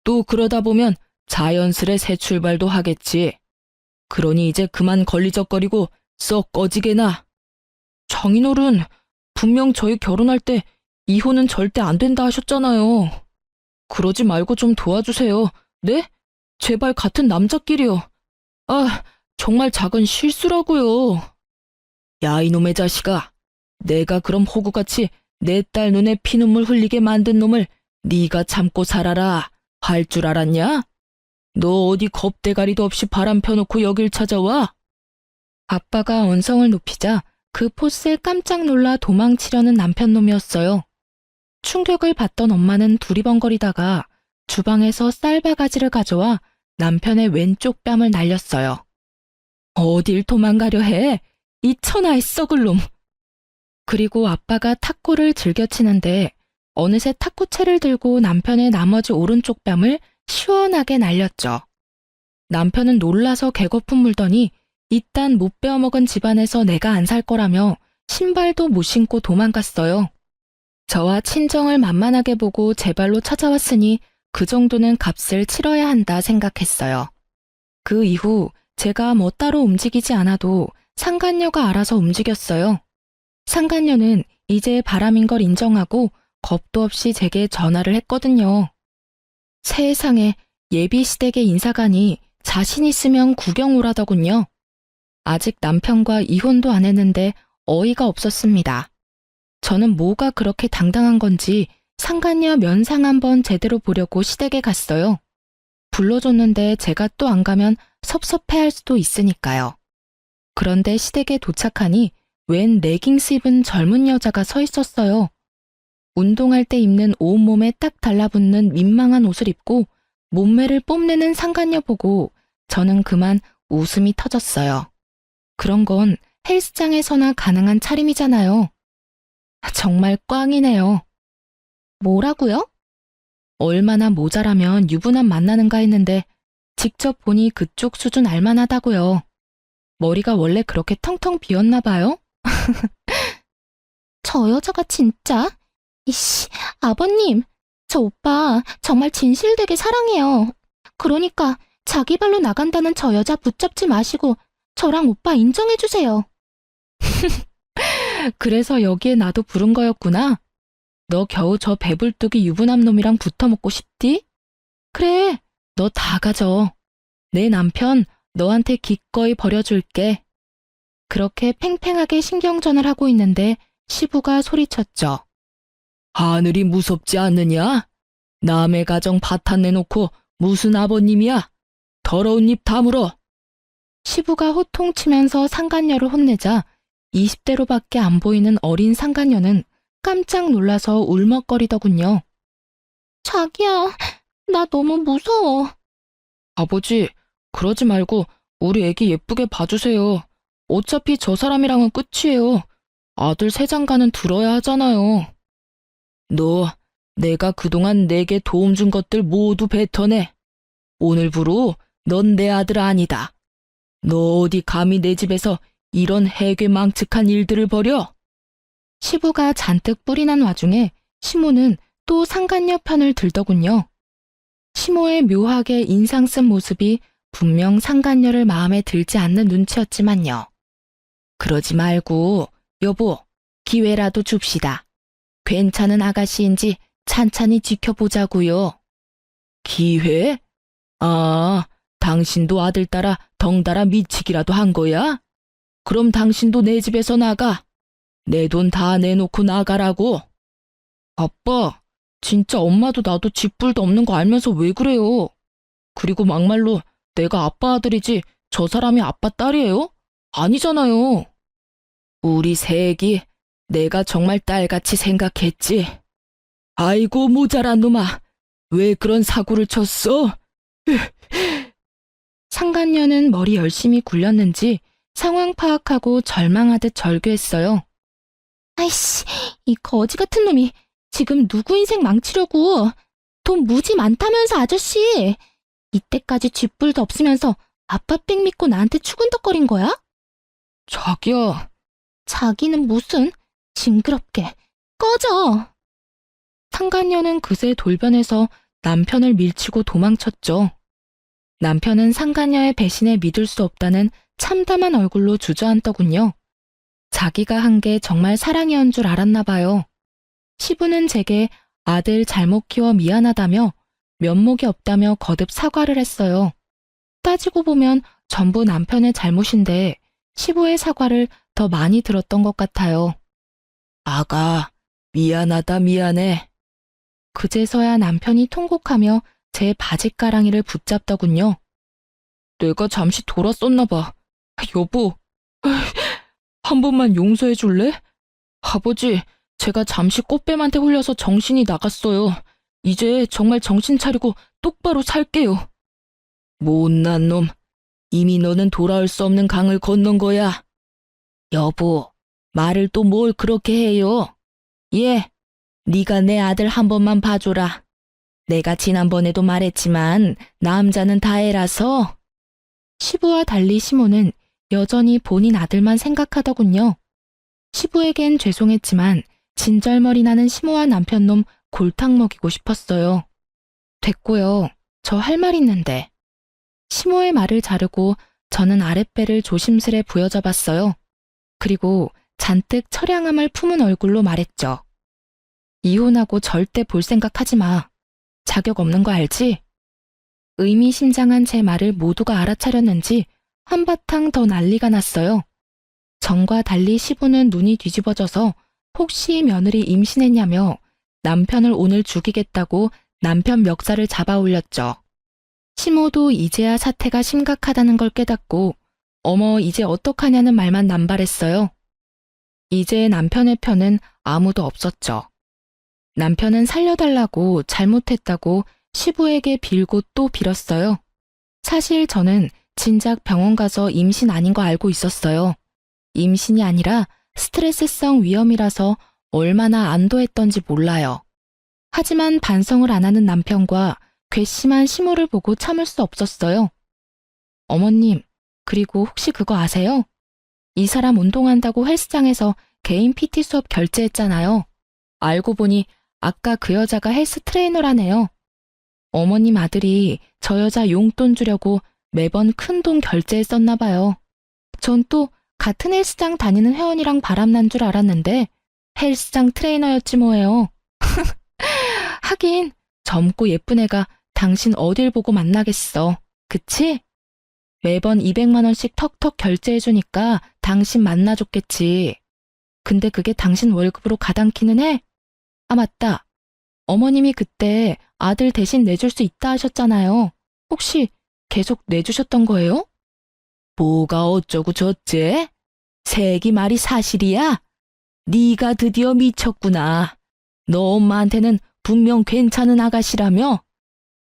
또 그러다 보면 자연스레 새 출발도 하겠지. 그러니 이제 그만 걸리적거리고 썩 꺼지게나. 장인어른, 분명 저희 결혼할 때 이혼은 절대 안 된다 하셨잖아요. 그러지 말고 좀 도와주세요. 네? 제발 같은 남자끼리요. 아, 정말 작은 실수라고요. 야, 이놈의 자식아. 내가 그럼 호구같이 내 딸 눈에 피눈물 흘리게 만든 놈을 네가 참고 살아라 할 줄 알았냐? 너 어디 겁대가리도 없이 바람 펴놓고 여길 찾아와? 아빠가 언성을 높이자 그 포스에 깜짝 놀라 도망치려는 남편 놈이었어요. 충격을 받던 엄마는 두리번거리다가 주방에서 쌀바가지를 가져와 남편의 왼쪽 뺨을 날렸어요. 어딜 도망가려 해? 이 천하의 썩을 놈. 그리고 아빠가 탁구를 즐겨 치는데 어느새 탁구채를 들고 남편의 나머지 오른쪽 뺨을 시원하게 날렸죠. 남편은 놀라서 개거품 물더니 이딴 못 베어먹은 집안에서 내가 안 살 거라며 신발도 못 신고 도망갔어요. 저와 친정을 만만하게 보고 제 발로 찾아왔으니 그 정도는 값을 치러야 한다 생각했어요. 그 이후 제가 뭐 따로 움직이지 않아도 상간녀가 알아서 움직였어요. 상간녀는 이제 바람인 걸 인정하고 겁도 없이 제게 전화를 했거든요. 세상에, 예비시댁의 인사가니 자신 있으면 구경 오라더군요. 아직 남편과 이혼도 안 했는데 어이가 없었습니다. 저는 뭐가 그렇게 당당한 건지 상간녀 면상 한번 제대로 보려고 시댁에 갔어요. 불러줬는데 제가 또 안 가면 섭섭해할 수도 있으니까요. 그런데 시댁에 도착하니 웬 레깅스 입은 젊은 여자가 서 있었어요. 운동할 때 입는 온몸에 딱 달라붙는 민망한 옷을 입고 몸매를 뽐내는 상간녀 보고 저는 그만 웃음이 터졌어요. 그런 건 헬스장에서나 가능한 차림이잖아요. 정말 꽝이네요. 뭐라고요? 얼마나 모자라면 유부남 만나는가 했는데 직접 보니 그쪽 수준 알만하다고요. 머리가 원래 그렇게 텅텅 비었나 봐요? 저 여자가 진짜? 이씨, 아버님, 저 오빠 정말 진실되게 사랑해요. 그러니까 자기 발로 나간다는 저 여자 붙잡지 마시고 저랑 오빠 인정해주세요. 그래서 여기에 나도 부른 거였구나. 너 겨우 저 배불뚝이 유부남 놈이랑 붙어먹고 싶디? 그래, 너 다 가져. 내 남편 너한테 기꺼이 버려줄게. 그렇게 팽팽하게 신경전을 하고 있는데 시부가 소리쳤죠. 하늘이 무섭지 않느냐? 남의 가정 파탄 내놓고 무슨 아버님이야? 더러운 입 다물어. 시부가 호통치면서 상간녀를 혼내자 20대로밖에 안 보이는 어린 상간녀는 깜짝 놀라서 울먹거리더군요. 자기야, 나 너무 무서워. 아버지, 그러지 말고 우리 애기 예쁘게 봐주세요. 어차피 저 사람이랑은 끝이에요. 아들 세 장가는 들어야 하잖아요. 너, 내가 그동안 내게 도움 준 것들 모두 뱉어내. 오늘부로 넌 내 아들 아니다. 너 어디 감히 내 집에서 이런 해괴망측한 일들을 벌여? 시부가 잔뜩 뿔이 난 와중에 시모는 또 상간녀 편을 들더군요. 시모의 묘하게 인상 쓴 모습이 분명 상간녀를 마음에 들지 않는 눈치였지만요. 그러지 말고 여보, 기회라도 줍시다. 괜찮은 아가씨인지 찬찬히 지켜보자고요. 기회? 아, 당신도 아들 따라 덩달아 미치기라도 한 거야? 그럼 당신도 내 집에서 나가. 내 돈 다 내놓고 나가라고. 아빠, 진짜 엄마도 나도 집불도 없는 거 알면서 왜 그래요? 그리고 막말로 내가 아빠 아들이지 저 사람이 아빠 딸이에요? 아니잖아요. 우리 새애기, 내가 정말 딸같이 생각했지. 아이고 모자란 놈아, 왜 그런 사고를 쳤어? 상간녀는 머리 열심히 굴렸는지 상황 파악하고 절망하듯 절규했어요. 아이씨, 이 거지 같은 놈이 지금 누구 인생 망치려고. 돈 무지 많다면서 아저씨. 이때까지 쥐뿔도 없으면서 아빠 삥 믿고 나한테 추근덕거린 거야? 자기야. 자기는 무슨, 징그럽게. 꺼져. 상간녀는 그새 돌변해서 남편을 밀치고 도망쳤죠. 남편은 상간녀의 배신에 믿을 수 없다는 참담한 얼굴로 주저앉더군요. 자기가 한 게 정말 사랑이었는 줄 알았나 봐요. 시부는 제게 아들 잘못 키워 미안하다며 면목이 없다며 거듭 사과를 했어요. 따지고 보면 전부 남편의 잘못인데 시부의 사과를 더 많이 들었던 것 같아요. 아가, 미안하다 미안해. 그제서야 남편이 통곡하며 제 바짓가랑이를 붙잡더군요. 내가 잠시 돌았었나 봐. 여보, 한 번만 용서해 줄래? 아버지, 제가 잠시 꽃뱀한테 홀려서 정신이 나갔어요. 이제 정말 정신 차리고 똑바로 살게요. 못난 놈, 이미 너는 돌아올 수 없는 강을 건넌 거야. 여보, 말을 또 뭘 그렇게 해요? 예, 네가 내 아들 한 번만 봐줘라. 내가 지난번에도 말했지만 남자는 다 애라서. 시부와 달리 시모는 여전히 본인 아들만 생각하더군요. 시부에겐 죄송했지만 진절머리 나는 시모와 남편놈 골탕 먹이고 싶었어요. 됐고요. 저 할 말 있는데. 시모의 말을 자르고 저는 아랫배를 조심스레 부여잡았어요. 그리고 잔뜩 처량함을 품은 얼굴로 말했죠. 이혼하고 절대 볼 생각 하지 마. 자격 없는 거 알지? 의미심장한 제 말을 모두가 알아차렸는지 한바탕 더 난리가 났어요. 전과 달리 시부는 눈이 뒤집어져서 혹시 며느리 임신했냐며 남편을 오늘 죽이겠다고 남편 멱살을 잡아 올렸죠. 시모도 이제야 사태가 심각하다는 걸 깨닫고 어머 이제 어떡하냐는 말만 남발했어요. 이제 남편의 편은 아무도 없었죠. 남편은 살려달라고 잘못했다고 시부에게 빌고 또 빌었어요. 사실 저는 진작 병원 가서 임신 아닌 거 알고 있었어요. 임신이 아니라 스트레스성 위염이라서 얼마나 안도했던지 몰라요. 하지만 반성을 안 하는 남편과 괘씸한 시모를 보고 참을 수 없었어요. 어머님, 그리고 혹시 그거 아세요? 이 사람 운동한다고 헬스장에서 개인 PT 수업 결제했잖아요. 알고 보니 아까 그 여자가 헬스 트레이너라네요. 어머님 아들이 저 여자 용돈 주려고 매번 큰 돈 결제했었나 봐요. 전 또 같은 헬스장 다니는 회원이랑 바람난 줄 알았는데 헬스장 트레이너였지 뭐예요. 하긴 젊고 예쁜 애가 당신 어딜 보고 만나겠어. 그치? 매번 200만 원씩 턱턱 결제해주니까 당신 만나줬겠지. 근데 그게 당신 월급으로 가당키는 해? 아, 맞다. 어머님이 그때 아들 대신 내줄 수 있다 하셨잖아요. 혹시 계속 내주셨던 거예요? 뭐가 어쩌고 저째? 새기 말이 사실이야? 네가 드디어 미쳤구나. 너 엄마한테는 분명 괜찮은 아가씨라며?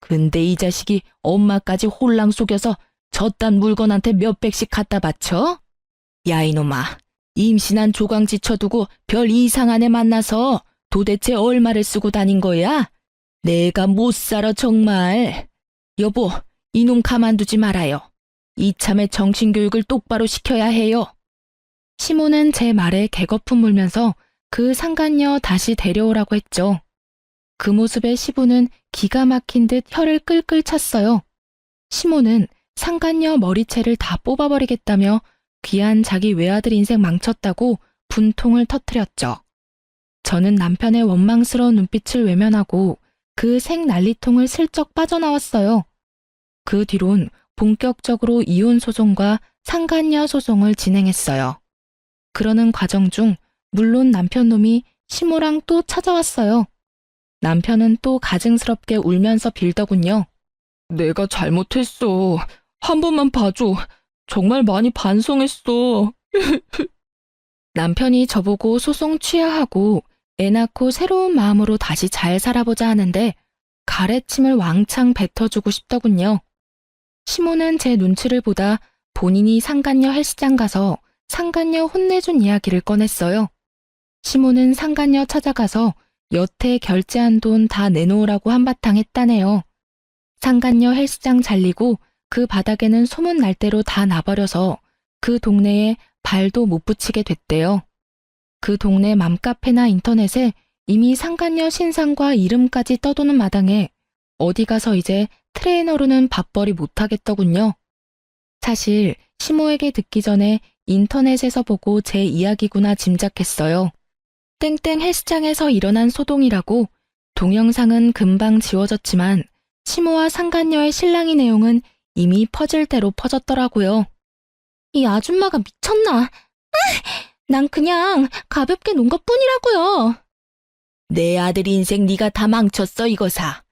근데 이 자식이 엄마까지 홀랑 속여서 저딴 물건한테 몇백씩 갖다 바쳐? 야, 이놈아. 임신한 조강지 쳐두고 별 이상한 애 만나서 도대체 얼마를 쓰고 다닌 거야? 내가 못 살아 정말. 여보, 이놈 가만두지 말아요. 이참에 정신교육을 똑바로 시켜야 해요. 시모는 제 말에 개거품 물면서 그 상간녀 다시 데려오라고 했죠. 그 모습에 시부는 기가 막힌 듯 혀를 끌끌 찼어요. 시모는 상간녀 머리채를 다 뽑아버리겠다며 귀한 자기 외아들 인생 망쳤다고 분통을 터뜨렸죠. 저는 남편의 원망스러운 눈빛을 외면하고 그 생난리통을 슬쩍 빠져나왔어요. 그 뒤론 본격적으로 이혼 소송과 상간녀 소송을 진행했어요. 그러는 과정 중 물론 남편 놈이 시모랑 또 찾아왔어요. 남편은 또 가증스럽게 울면서 빌더군요. 내가 잘못했어. 한 번만 봐줘. 정말 많이 반성했어. 남편이 저보고 소송 취하하고 애 낳고 새로운 마음으로 다시 잘 살아보자 하는데 가래침을 왕창 뱉어주고 싶더군요. 시모는 제 눈치를 보다 본인이 상간녀 헬스장 가서 상간녀 혼내준 이야기를 꺼냈어요. 시모는 상간녀 찾아가서 여태 결제한 돈 다 내놓으라고 한바탕 했다네요. 상간녀 헬스장 잘리고 그 바닥에는 소문 날 대로 다 나버려서 그 동네에 발도 못 붙이게 됐대요. 그 동네 맘카페나 인터넷에 이미 상간녀 신상과 이름까지 떠도는 마당에 어디 가서 이제 트레이너로는 밥벌이 못하겠더군요. 사실 시모에게 듣기 전에 인터넷에서 보고 제 이야기구나 짐작했어요. 땡땡 헬스장에서 일어난 소동이라고 동영상은 금방 지워졌지만 시모와 상간녀의 실랑이 내용은 이미 퍼질 대로 퍼졌더라고요. 이 아줌마가 미쳤나? 난 그냥 가볍게 논 것뿐이라고요. 내 아들 인생 네가 다 망쳤어 이거사.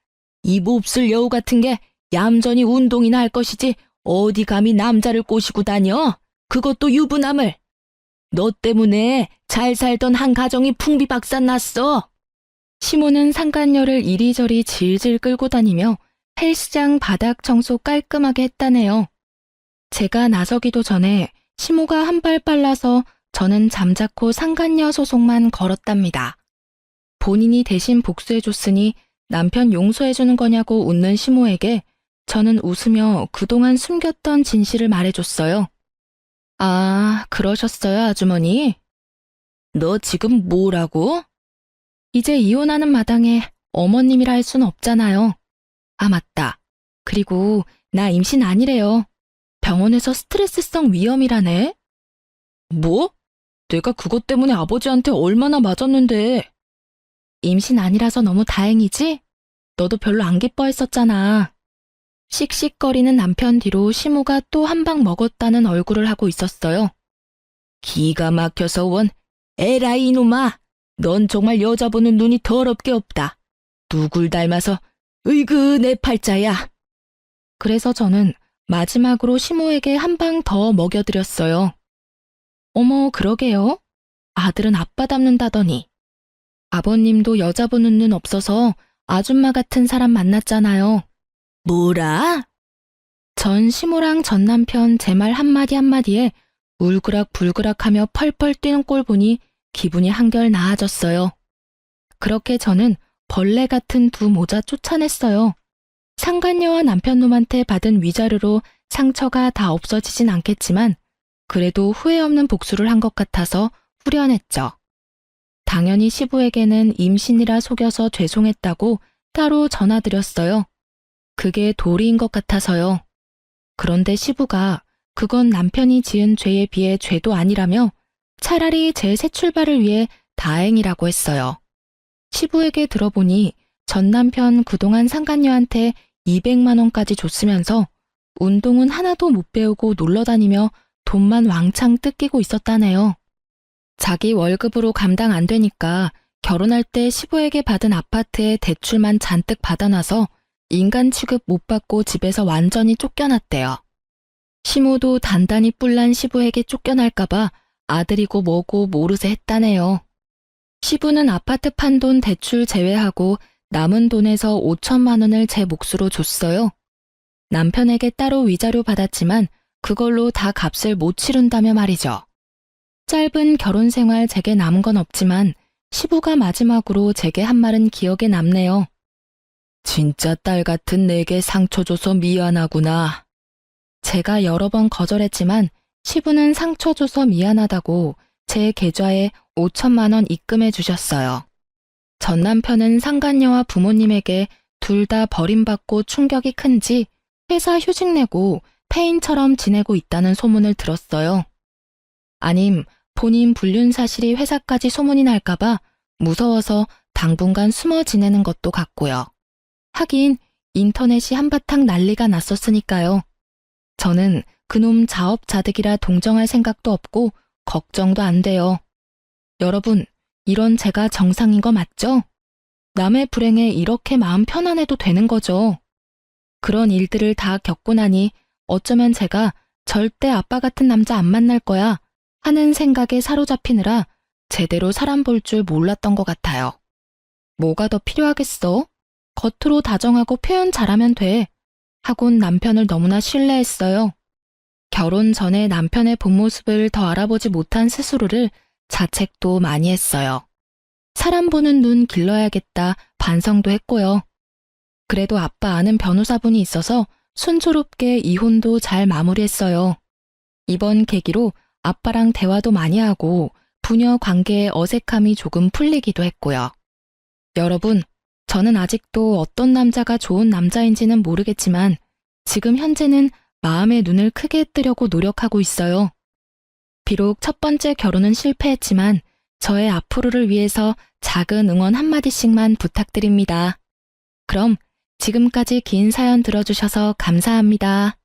이 몹쓸 여우 같은 게 얌전히 운동이나 할 것이지 어디 감히 남자를 꼬시고 다녀? 그것도 유부남을. 너 때문에 잘 살던 한 가정이 풍비박산 났어. 시모는 상간녀를 이리저리 질질 끌고 다니며 헬스장 바닥 청소 깔끔하게 했다네요. 제가 나서기도 전에 시모가 한 발 빨라서 저는 잠자코 상간녀 소송만 걸었답니다. 본인이 대신 복수해줬으니 남편 용서해주는 거냐고 웃는 시모에게 저는 웃으며 그동안 숨겼던 진실을 말해줬어요. 아, 그러셨어요, 아주머니? 너 지금 뭐라고? 이제 이혼하는 마당에 어머님이라 할 순 없잖아요. 아, 맞다. 그리고 나 임신 아니래요. 병원에서 스트레스성 위염이라네. 뭐? 내가 그것 때문에 아버지한테 얼마나 맞았는데. 임신 아니라서 너무 다행이지? 너도 별로 안 기뻐했었잖아. 씩씩거리는 남편 뒤로 시모가 또 한 방 먹었다는 얼굴을 하고 있었어요. 기가 막혀서 원. 에라이 이놈아. 넌 정말 여자 보는 눈이 더럽게 없다. 누굴 닮아서 으이그 내 팔자야. 그래서 저는 마지막으로 시모에게 한 방 더 먹여드렸어요. 어머, 그러게요. 아들은 아빠 닮는다더니. 아버님도 여자 보는 눈 없어서 아줌마 같은 사람 만났잖아요. 뭐라? 전 시모랑 전 남편 제 말 한마디 한마디에 울그락불그락하며 펄펄 뛰는 꼴 보니 기분이 한결 나아졌어요. 그렇게 저는 벌레 같은 두 모자 쫓아냈어요. 상간녀와 남편놈한테 받은 위자료로 상처가 다 없어지진 않겠지만 그래도 후회 없는 복수를 한 것 같아서 후련했죠. 당연히 시부에게는 임신이라 속여서 죄송했다고 따로 전화드렸어요. 그게 도리인 것 같아서요. 그런데 시부가 그건 남편이 지은 죄에 비해 죄도 아니라며 차라리 제 새 출발을 위해 다행이라고 했어요. 시부에게 들어보니 전 남편 그동안 상간녀한테 200만 원까지 줬으면서 운동은 하나도 못 배우고 놀러 다니며 돈만 왕창 뜯기고 있었다네요. 자기 월급으로 감당 안 되니까 결혼할 때 시부에게 받은 아파트에 대출만 잔뜩 받아놔서 인간 취급 못 받고 집에서 완전히 쫓겨났대요. 시모도 단단히 뿔난 시부에게 쫓겨날까봐 아들이고 뭐고 모르쇠 했다네요. 시부는 아파트 판돈 대출 제외하고 남은 돈에서 5천만 원을 제 몫으로 줬어요. 남편에게 따로 위자료 받았지만 그걸로 다 값을 못 치룬다며 말이죠. 짧은 결혼 생활 제게 남은 건 없지만 시부가 마지막으로 제게 한 말은 기억에 남네요. 진짜 딸 같은 내게 상처 줘서 미안하구나. 제가 여러 번 거절했지만 시부는 상처 줘서 미안하다고 제 계좌에 5천만 원 입금해 주셨어요. 전 남편은 상간녀와 부모님에게 둘 다 버림받고 충격이 큰지 회사 휴직 내고 폐인처럼 지내고 있다는 소문을 들었어요. 아님 본인 불륜 사실이 회사까지 소문이 날까봐 무서워서 당분간 숨어 지내는 것도 같고요. 하긴 인터넷이 한바탕 난리가 났었으니까요. 저는 그놈 자업자득이라 동정할 생각도 없고 걱정도 안 돼요. 여러분, 이런 제가 정상인 거 맞죠? 남의 불행에 이렇게 마음 편안해도 되는 거죠. 그런 일들을 다 겪고 나니 어쩌면 제가 절대 아빠 같은 남자 안 만날 거야 하는 생각에 사로잡히느라 제대로 사람 볼 줄 몰랐던 것 같아요. 뭐가 더 필요하겠어? 겉으로 다정하고 표현 잘하면 돼. 하곤 남편을 너무나 신뢰했어요. 결혼 전에 남편의 본 모습을 더 알아보지 못한 스스로를 자책도 많이 했어요. 사람 보는 눈 길러야겠다 반성도 했고요. 그래도 아빠 아는 변호사분이 있어서 순조롭게 이혼도 잘 마무리했어요. 이번 계기로 아빠랑 대화도 많이 하고 부녀 관계의 어색함이 조금 풀리기도 했고요. 여러분, 저는 아직도 어떤 남자가 좋은 남자인지는 모르겠지만 지금 현재는 마음의 눈을 크게 뜨려고 노력하고 있어요. 비록 첫 번째 결혼은 실패했지만 저의 앞으로를 위해서 작은 응원 한마디씩만 부탁드립니다. 그럼 지금까지 긴 사연 들어주셔서 감사합니다.